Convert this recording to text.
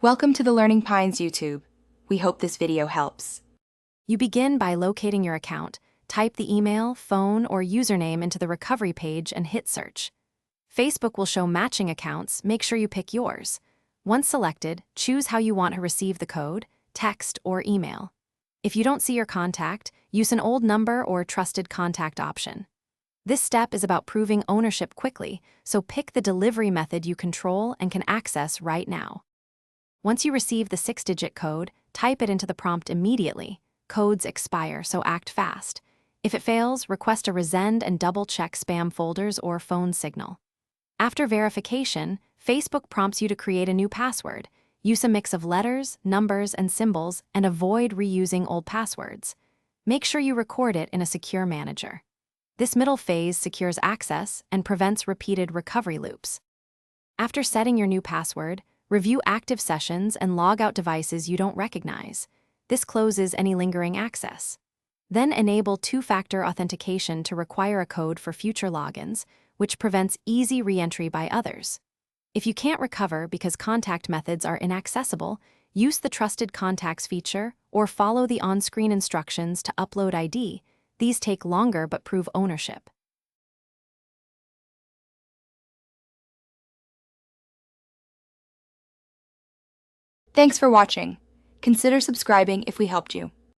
Welcome to the Learning Pines YouTube. We hope this video helps. You begin by locating your account, type the email, phone, or username into the recovery page and hit search. Facebook will show matching accounts, make sure you pick yours. Once selected, choose how you want to receive the code, text, or email. If you don't see your contact, use an old number or trusted contact option. This step is about proving ownership quickly, so pick the delivery method you control and can access right now. Once you receive the 6-digit code, type it into the prompt immediately. Codes expire, so act fast. If it fails, request a resend and double-check spam folders or phone signal. After verification, Facebook prompts you to create a new password. Use a mix of letters, numbers, and symbols, and avoid reusing old passwords. Make sure you record it in a secure manager. This middle phase secures access and prevents repeated recovery loops. After setting your new password, review active sessions and log out devices you don't recognize. This closes any lingering access. Then enable two-factor authentication to require a code for future logins, which prevents easy re-entry by others. If you can't recover because contact methods are inaccessible, use the Trusted Contacts feature or follow the on-screen instructions to upload ID. These take longer but prove ownership. Thanks for watching. Consider subscribing if we helped you.